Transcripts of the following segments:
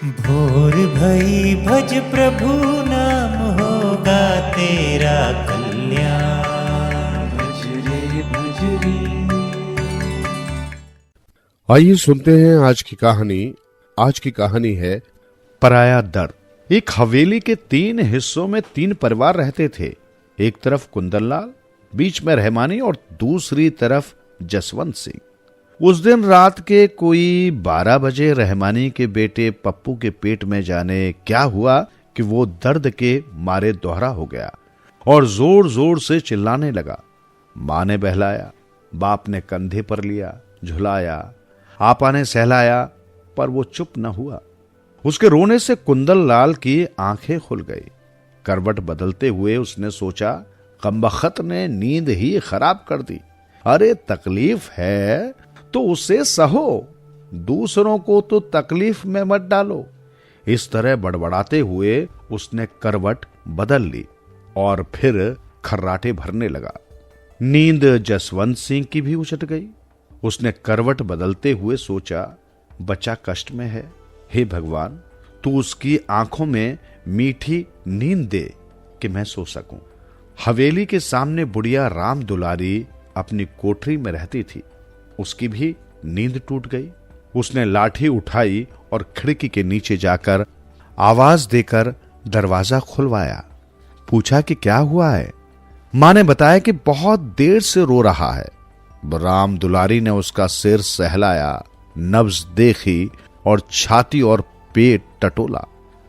भोर भई भज प्रभु नाम होगा तेरा कल्याण। भज रे भज रे। आइए सुनते हैं आज की कहानी। आज की कहानी है पराया दर। एक हवेली के 3 हिस्सों में 3 परिवार रहते थे। एक तरफ कुंदनलाल, बीच में रहमानी और दूसरी तरफ जसवंत सिंह। उस दिन रात के कोई 12 बजे रहमानी के बेटे पप्पू के पेट में जाने क्या हुआ कि वो दर्द के मारे दोहरा हो गया और जोर जोर से चिल्लाने लगा। मां ने बहलाया, बाप ने कंधे पर लिया, झुलाया, आपा ने सहलाया, पर वो चुप न हुआ। उसके रोने से कुंदनलाल की आंखें खुल गई। करवट बदलते हुए उसने सोचा, कमबख्त ने नींद ही खराब कर दी। अरे तकलीफ है तो उसे सहो, दूसरों को तो तकलीफ में मत डालो। इस तरह बड़बड़ाते हुए उसने करवट बदल ली और फिर खर्राटे भरने लगा। नींद जसवंत सिंह की भी उचट गई। उसने करवट बदलते हुए सोचा, बच्चा कष्ट में है, हे भगवान तू उसकी आंखों में मीठी नींद दे कि मैं सो सकूं। हवेली के सामने बुढ़िया राम दुलारी अपनी कोठरी में रहती थी। उसकी भी नींद टूट गई। उसने लाठी उठाई और खिड़की के नीचे जाकर आवाज देकर दरवाजा खुलवाया। पूछा कि क्या हुआ है। मां ने बताया कि बहुत देर से रो रहा है। राम दुलारी ने उसका सिर सहलाया, नब्ज देखी और छाती और पेट टटोला।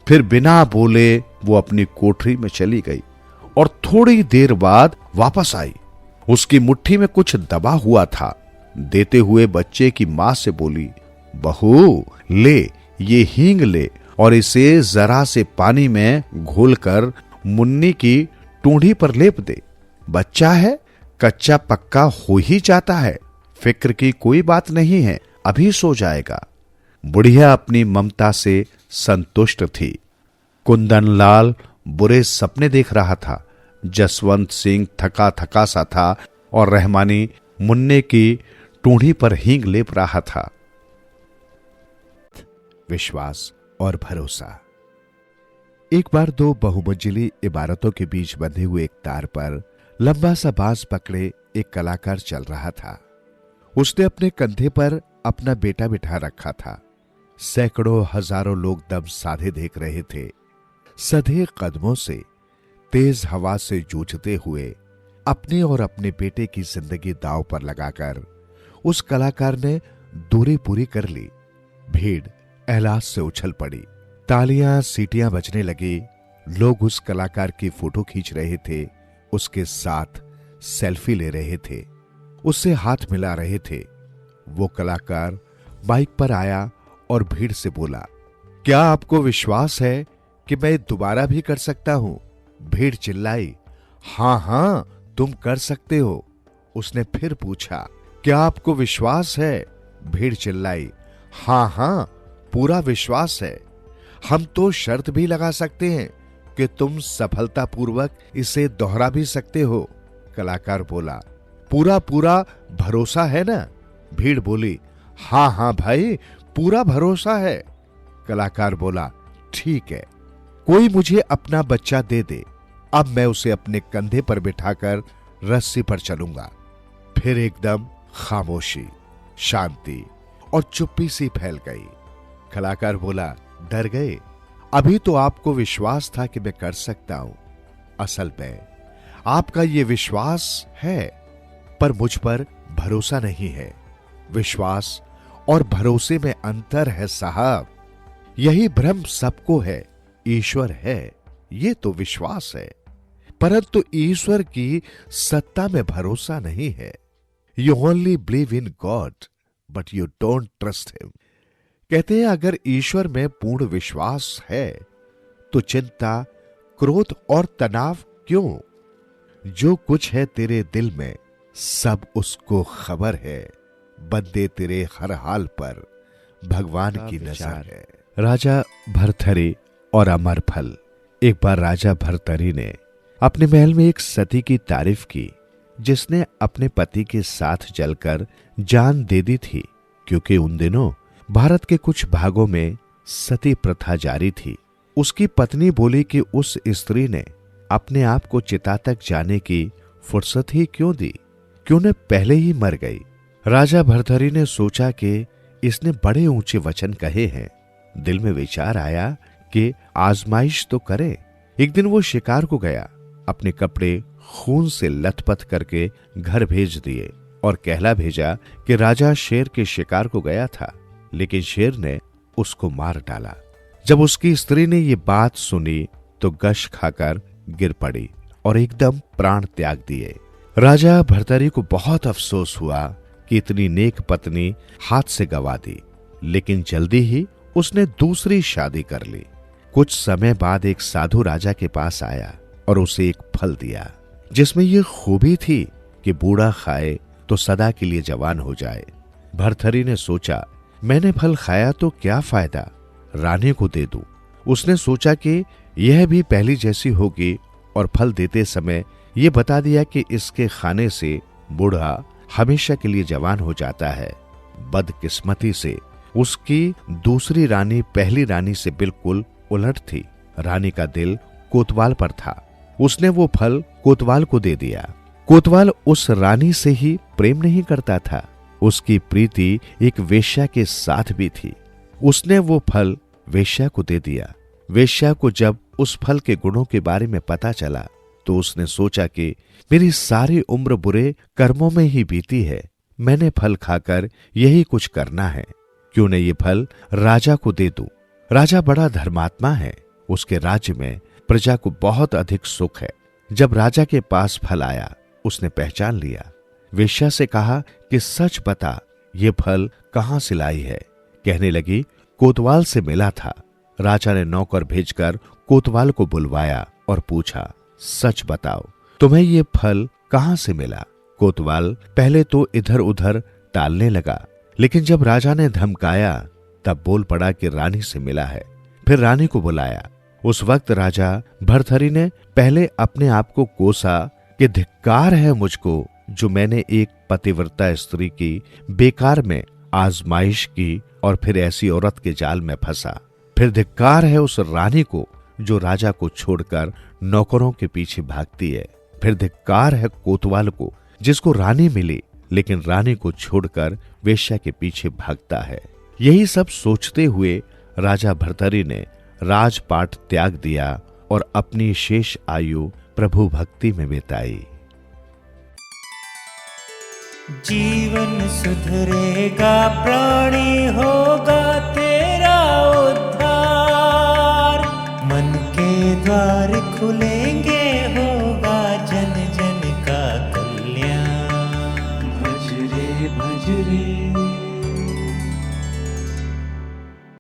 फिर बिना बोले वो अपनी कोठरी में चली गई और थोड़ी देर बाद वापस आई। उसकी मुट्ठी में कुछ दबा हुआ था। देते हुए बच्चे की मां से बोली, बहू ले ये हींग ले और इसे जरा से पानी में घोलकर मुन्नी की टूंढी पर लेप दे। बच्चा है, कच्चा पक्का हो ही जाता है, फिक्र की कोई बात नहीं है, अभी सो जाएगा। बुढ़िया अपनी ममता से संतुष्ट थी। कुंदनलाल बुरे सपने देख रहा था। जसवंत सिंह थका थका सा था और रहमानी मुन्ने की टूंढी पर हींग लेप रहा था। विश्वास और भरोसा। एक बार 2 बहुमंजिली इमारतों के बीच बंधे हुए एक तार पर लंबा सा बांस पकड़े एक कलाकार चल रहा था। उसने अपने कंधे पर अपना बेटा बिठा रखा था। सैकड़ों हजारों लोग दम साधे देख रहे थे। सधे कदमों से तेज हवा से जूझते हुए अपने और अपने बेटे की जिंदगी दांव पर लगाकर उस कलाकार ने दूरी पूरी कर ली। भीड़ एहसास से उछल पड़ी। तालियां सीटियां बजने लगी। लोग उस कलाकार की फोटो खींच रहे थे, उसके साथ सेल्फी ले रहे थे, उससे हाथ मिला रहे थे। वो कलाकार बाइक पर आया और भीड़ से बोला, क्या आपको विश्वास है कि मैं दोबारा भी कर सकता हूं? भीड़ चिल्लाई, हां हां तुम कर सकते हो। उसने फिर पूछा, क्या आपको विश्वास है? भीड़ चिल्लाई, हां हां पूरा विश्वास है। हम तो शर्त भी लगा सकते हैं कि तुम सफलतापूर्वक इसे दोहरा भी सकते हो। कलाकार बोला, पूरा पूरा भरोसा है ना? भीड़ बोली, हां हां भाई पूरा भरोसा है। कलाकार बोला, ठीक है, कोई मुझे अपना बच्चा दे दे, अब मैं उसे अपने कंधे पर बिठाकर रस्सी पर चलूंगा। फिर एकदम खामोशी, शांति और चुप्पी सी फैल गई। कलाकार बोला, डर गए? अभी तो आपको विश्वास था कि मैं कर सकता हूं। असल में आपका ये विश्वास है, पर मुझ पर भरोसा नहीं है। विश्वास और भरोसे में अंतर है साहब। यही भ्रम सबको है। ईश्वर है, ये तो विश्वास है, परंतु ईश्वर की सत्ता में भरोसा नहीं है। You only believe in God but you don't trust him. कहते हैं अगर ईश्वर में पूर्ण विश्वास है तो चिंता, क्रोध और तनाव क्यों? जो कुछ है तेरे दिल में सब उसको खबर है। बंदे तेरे हर हाल पर भगवान की नजर है। राजा भर्तहरि और अमरफल। एक बार राजा भर्तहरि ने अपने महल में एक सती की तारीफ की जिसने अपने पति के साथ जलकर जान दे दी थी, क्योंकि उन दिनों भारत के कुछ भागों में सती प्रथा जारी थी। उसकी पत्नी बोली कि उस स्त्री ने अपने आप को चिता तक जाने की फुर्सत ही क्यों दी, क्यों न पहले ही मर गई। राजा भर्तहरि ने सोचा कि इसने बड़े ऊंचे वचन कहे हैं। दिल में विचार आया कि आजमाइश तो करे। एक दिन वो शिकार को गया, अपने कपड़े खून से लथपथ करके घर भेज दिए और कहला भेजा कि राजा शेर के शिकार को गया था, लेकिन शेर ने उसको मार डाला। जब उसकी स्त्री ने ये बात सुनी तो गश खाकर गिर पड़ी और एकदम प्राण त्याग दिए। राजा भर्तहरि को बहुत अफसोस हुआ कि इतनी नेक पत्नी हाथ से गवा दी, लेकिन जल्दी ही उसने दूसरी शादी कर ली। कुछ समय बाद एक साधु राजा के पास आया और उसे एक फल दिया, जिसमें यह खूबी थी कि बूढ़ा खाए तो सदा के लिए जवान हो जाए। भर्तहरि ने सोचा, मैंने फल खाया तो क्या फायदा, रानी को दे दूं। उसने सोचा कि यह भी पहली जैसी होगी और फल देते समय यह बता दिया कि इसके खाने से बूढ़ा हमेशा के लिए जवान हो जाता है। बदकिस्मती से उसकी दूसरी रानी पहली रानी से बिल्कुल उलट थी। रानी का दिल कोतवाल पर था। उसने वो फल कोतवाल को दे दिया। कोतवाल उस रानी से ही प्रेम नहीं करता था, उसकी प्रीति एक वेश्या के साथ भी थी। उसने वो फल वेश्या को दे दिया। वेश्या को जब उस फल के गुणों के बारे में पता चला तो उसने सोचा कि मेरी सारी उम्र बुरे कर्मों में ही बीती है, मैंने फल खाकर यही कुछ करना है, क्यों न ये फल राजा को दे दूं। राजा बड़ा धर्मात्मा है, उसके राज्य में प्रजा को बहुत अधिक सुख है। जब राजा के पास फल आया, उसने पहचान लिया। वेश्या से कहा कि सच बता, ये फल कहां से लाई है। कहने लगी, कोतवाल से मिला था। राजा ने नौकर भेजकर कोतवाल को बुलवाया और पूछा, सच बताओ, तुम्हें ये फल कहां से मिला। कोतवाल पहले तो इधर उधर टालने लगा, लेकिन जब राजा ने धमकाया तब बोल पड़ा कि रानी से मिला है। फिर रानी को बुलाया। उस वक्त राजा भर्तहरि ने पहले अपने आप को कोसा कि धिक्कार है मुझको, जो मैंने एक पतिव्रता स्त्री की बेकार में आजमाइश की और फिर ऐसी औरत के जाल में फंसा। फिर धिक्कार है उस रानी को जो राजा को छोड़कर नौकरों के पीछे भागती है। फिर धिक्कार है कोतवाल को जिसको रानी मिली लेकिन रानी को छोड़कर वेश्या के पीछे भागता है। यही सब सोचते हुए राजा भर्तहरि ने राजपाट त्याग दिया और अपनी शेष आयु प्रभु भक्ति में बिताई। जीवन सुधरेगा, प्राणी होगा तेरा उद्धार, मन के द्वार खुलेंगे, होगा जन जन का कल्याण। भज रे भज रे